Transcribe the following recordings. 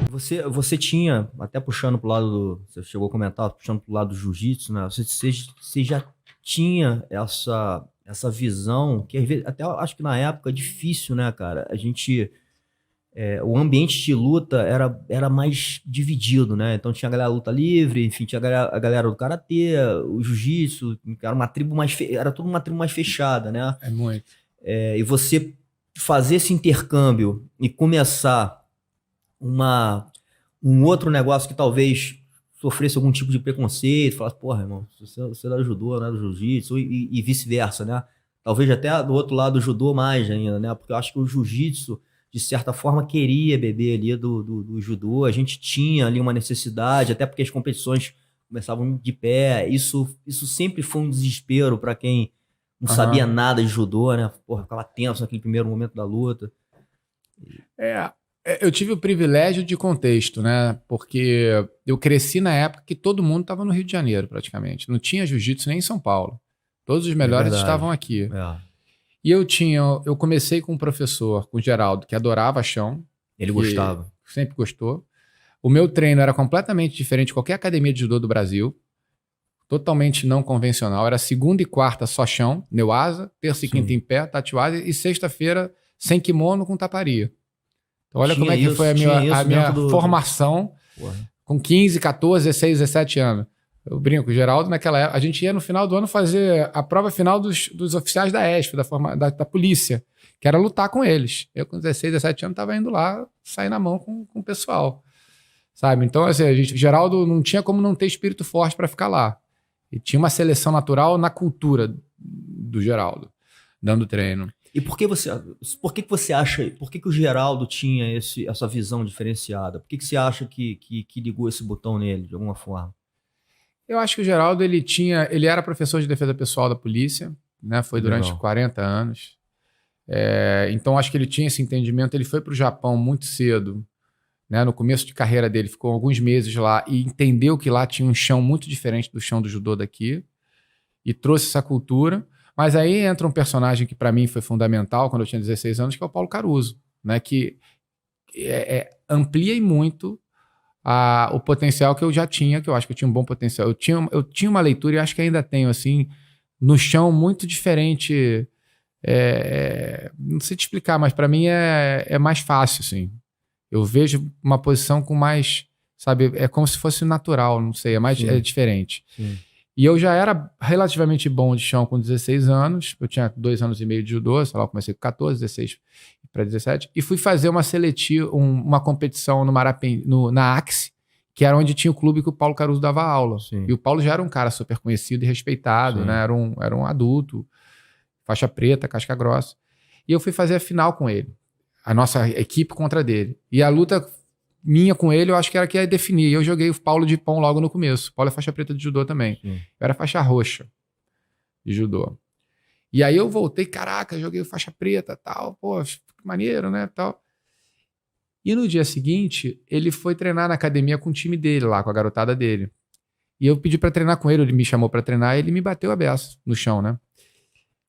Você tinha, até puxando pro lado do. Você chegou a comentar, puxando pro lado do jiu-jitsu, né? Você já tinha essa visão, que às vezes, até eu acho que na época é difícil, né, cara? A gente. O ambiente de luta era mais dividido, né? Então tinha a galera da luta livre, enfim, tinha a galera do karatê, o jiu-jitsu, era uma tribo era tudo uma tribo mais fechada, né? É muito. E você fazer esse intercâmbio e começar um outro negócio que talvez sofresse algum tipo de preconceito, falasse, porra, irmão, você é do judô, não é do jiu-jitsu, e vice-versa, né? Talvez até do outro lado do judô mais ainda, né? Porque eu acho que o jiu-jitsu, de certa forma, queria beber ali do judô, a gente tinha ali uma necessidade, até porque as competições começavam de pé, isso sempre foi um desespero para quem não sabia nada de judô, né? Porra, ficava tenso naquele primeiro momento da luta. Eu tive o privilégio de contexto, né? Porque eu cresci na época que todo mundo estava no Rio de Janeiro, praticamente. Não tinha jiu-jitsu nem em São Paulo. Todos os melhores estavam aqui. E eu comecei com um professor, com o Geraldo, que adorava chão. Ele gostava. Sempre gostou. O meu treino era completamente diferente de qualquer academia de judô do Brasil. Totalmente não convencional. Era segunda e quarta só chão, neuasa, terça e quinta em pé, tatiwase, e sexta-feira sem kimono com taparia. Então, olha como é que foi a minha formação com 15, 14, 16, 17 anos. Eu brinco, o Geraldo, naquela época, a gente ia no final do ano fazer a prova final dos oficiais da ESP, da polícia, que era lutar com eles. Eu, com 16, 17 anos, estava indo lá, sair na mão com o pessoal. Sabe? Então, assim, o Geraldo não tinha como não ter espírito forte para ficar lá. E tinha uma seleção natural na cultura do Geraldo, dando treino. E por que você acha, por que o Geraldo tinha essa visão diferenciada? Por que você acha que ligou esse botão nele, de alguma forma? Eu acho que o Geraldo, ele era professor de defesa pessoal da polícia, né? Foi durante 40 anos. Então, acho que ele tinha esse entendimento. Ele foi para o Japão muito cedo, né? No começo de carreira dele, ficou alguns meses lá e entendeu que lá tinha um chão muito diferente do chão do judô daqui e trouxe essa cultura. Mas aí entra um personagem que para mim foi fundamental quando eu tinha 16 anos, que é o Paulo Caruso, né? Que amplia e muito o potencial que eu já tinha, que eu acho que eu tinha um bom potencial. Eu tinha uma leitura, e acho que ainda tenho, assim, no chão muito diferente. Não sei te explicar, mas para mim é mais fácil, assim. Eu vejo uma posição com mais, sabe, é como se fosse natural, não sei, é diferente. Sim. E eu já era relativamente bom de chão com 16 anos, eu tinha 2 anos e meio de judô, sei lá, eu comecei com 14, 16 para 17, e fui fazer uma competição na Axe, que era onde tinha o clube que o Paulo Caruso dava aula. Sim. E o Paulo já era um cara super conhecido e respeitado, né? Era um adulto, faixa preta, casca grossa. E eu fui fazer a final com ele, a nossa equipe contra dele. E a luta minha com ele, eu acho que era que ia definir. Eu joguei o Paulo de pão logo no começo. O Paulo é faixa preta de judô também. Sim. Eu era faixa roxa de judô. E aí eu voltei, caraca, joguei faixa preta, tal, pô, que maneiro, né, tal. E no dia seguinte, ele foi treinar na academia com o time dele lá, com a garotada dele. E eu pedi pra treinar com ele me chamou pra treinar, e ele me bateu a beça no chão, né.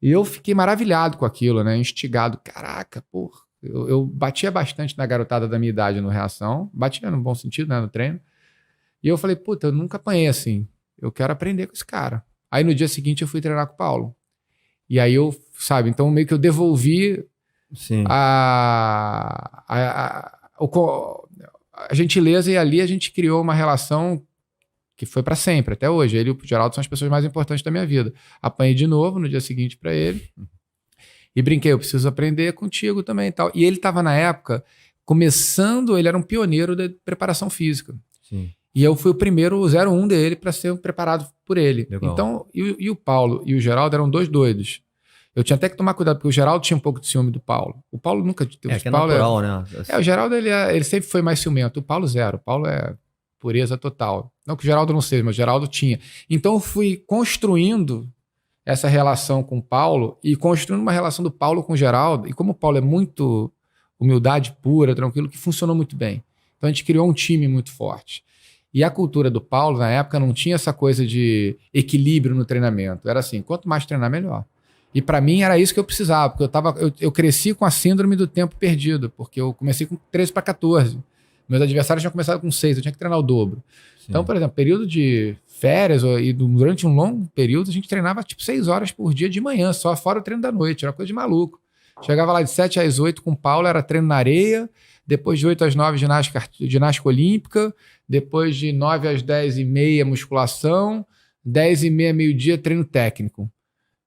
E eu fiquei maravilhado com aquilo, né, instigado. Caraca, porra. Eu batia bastante na garotada da minha idade no reação, batia no bom sentido, né, no treino. E eu falei, puta, eu nunca apanhei assim. Eu quero aprender com esse cara. Aí no dia seguinte eu fui treinar com o Paulo. E aí eu, sabe, então meio que eu devolvi a gentileza, e ali a gente criou uma relação que foi pra sempre, até hoje. Ele e o Geraldo são as pessoas mais importantes da minha vida. Apanhei de novo no dia seguinte pra ele. E brinquei, eu preciso aprender contigo também e tal. E ele estava na época começando, ele era um pioneiro da preparação física. Sim. E eu fui o primeiro 01 dele para ser preparado por ele. Legal. Então, e o Paulo e o Geraldo eram dois doidos. Eu tinha até que tomar cuidado, porque o Geraldo tinha um pouco de ciúme do Paulo. O Paulo nunca teve. Que é natural, né? O Geraldo, ele sempre foi mais ciumento. O Paulo, zero. O Paulo é pureza total. Não que o Geraldo não seja, mas o Geraldo tinha. Então, eu fui construindo essa relação com o Paulo e construindo uma relação do Paulo com o Geraldo. E como o Paulo é muito humildade pura, tranquilo, que funcionou muito bem. Então a gente criou um time muito forte. E a cultura do Paulo, na época, não tinha essa coisa de equilíbrio no treinamento. Era assim, quanto mais treinar, melhor. E para mim era isso que eu precisava, porque eu cresci com a síndrome do tempo perdido, porque eu comecei com 13 para 14. Meus adversários tinham começado com 6, eu tinha que treinar o dobro. Sim. Então, por exemplo, período de férias e durante um longo período, a gente treinava tipo 6 horas por dia de manhã, só fora o treino da noite. Era coisa de maluco. Chegava lá de 7 às 8 com o Paulo, era treino na areia. Depois de 8 às 9, ginástica olímpica. Depois de 9 às 10h30, musculação. 10h30, meio-dia, treino técnico.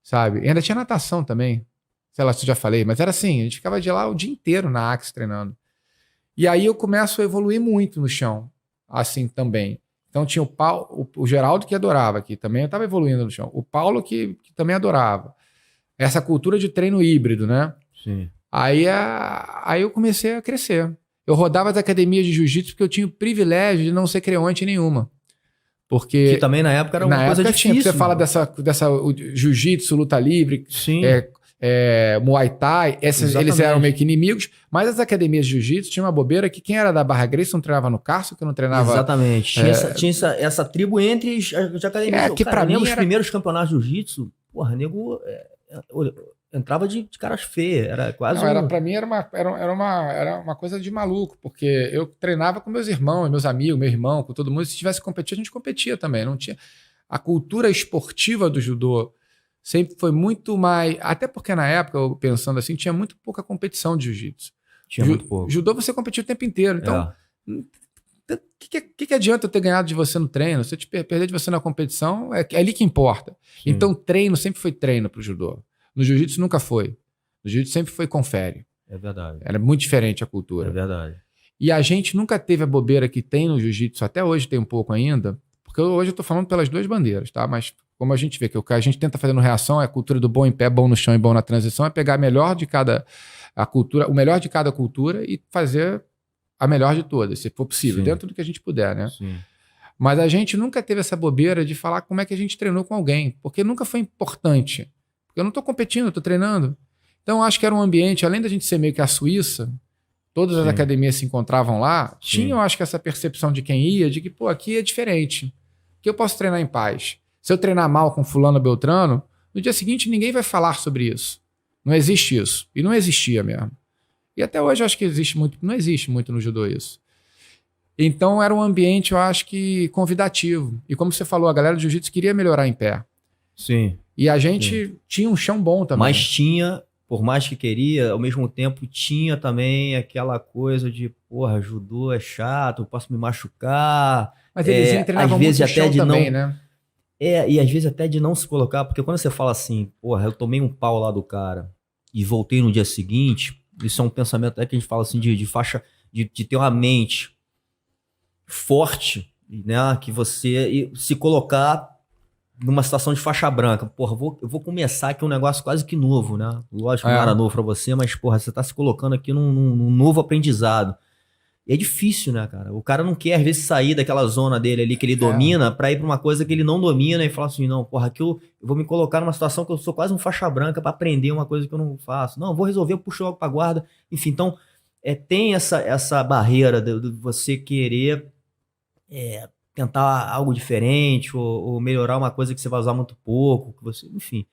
Sabe? E ainda tinha natação também. Sei lá se eu já falei, mas era assim, a gente ficava de lá o dia inteiro na Axe treinando. E aí eu começo a evoluir muito no chão, assim também. Então tinha o Paulo, o Geraldo que adorava, que também eu estava evoluindo no chão. O Paulo que também adorava. Essa cultura de treino híbrido, né? Sim. Aí eu comecei a crescer. Eu rodava as academias de jiu-jitsu porque eu tinha o privilégio de não ser creonte nenhuma. Porque que também na época era uma coisa difícil. Tinha, você fala dessa jiu-jitsu, luta livre, sim. Muay Thai, eles eram meio que inimigos, mas as academias de jiu-jitsu tinha uma bobeira que quem era da Barra Grace não treinava no Carso, que não treinava... Exatamente. Tinha essa tribo entre as academias. Que pra mim os primeiros campeonatos de jiu-jitsu, porra, nego... entrava de caras feias, era quase... Não, pra mim era uma coisa de maluco, porque eu treinava com meus irmãos, meus amigos, meu irmão, com todo mundo. Se tivesse competido, a gente competia também. Não tinha... A cultura esportiva do judô sempre foi muito mais... Até porque na época, eu pensando assim, tinha muito pouca competição de jiu-jitsu. Tinha muito pouco. Judô você competia o tempo inteiro. Então, o que adianta eu ter ganhado de você no treino? Se eu perder de você na competição, é ali que importa. Sim. Então, treino sempre foi treino pro judô. No jiu-jitsu nunca foi. No jiu-jitsu sempre foi confere. É verdade. Era muito diferente a cultura. É verdade. E a gente nunca teve a bobeira que tem no jiu-jitsu, até hoje tem um pouco ainda, porque hoje eu tô falando pelas duas bandeiras, tá? Mas como a gente vê que o que a gente tenta fazer no reação é a cultura do bom em pé, bom no chão e bom na transição, é pegar o melhor de cada cultura e fazer a melhor de todas, se for possível, sim, dentro do que a gente puder, né? Sim. Mas a gente nunca teve essa bobeira de falar como é que a gente treinou com alguém, porque nunca foi importante. Eu não estou competindo, eu estou treinando. Então, acho que era um ambiente, além da gente ser meio que a Suíça, todas as academias se encontravam lá, tinha, eu acho que essa percepção de quem ia, de que, pô, aqui é diferente. Aqui eu posso treinar em paz. Se eu treinar mal com fulano Beltrano, no dia seguinte ninguém vai falar sobre isso. Não existe isso. E não existia mesmo. E até hoje eu acho que não existe muito no judô isso. Então era um ambiente, eu acho que convidativo. E como você falou, a galera do jiu-jitsu queria melhorar em pé. Sim. E a gente tinha um chão bom também. Mas tinha, por mais que queria, ao mesmo tempo tinha também aquela coisa de, porra, judô é chato, eu posso me machucar. Mas eles treinavam às vezes muito até chão de também, não, né? E às vezes até de não se colocar, porque quando você fala assim, porra, eu tomei um pau lá do cara e voltei no dia seguinte, isso é um pensamento até que a gente fala assim de faixa, de ter uma mente forte, né, que você se colocar numa situação de faixa branca. Porra, eu vou começar aqui um negócio quase que novo, né? Lógico que não era novo pra você, mas, porra, você tá se colocando aqui num novo aprendizado. E é difícil, né, cara? O cara não quer, às vezes, sair daquela zona dele ali que ele domina pra ir pra uma coisa que ele não domina e falar assim, não, porra, aqui eu vou me colocar numa situação que eu sou quase um faixa branca pra aprender uma coisa que eu não faço. Não, eu vou resolver, eu puxo logo pra guarda. Enfim, então, tem essa barreira de você querer tentar algo diferente ou melhorar uma coisa que você vai usar muito pouco, que você, enfim.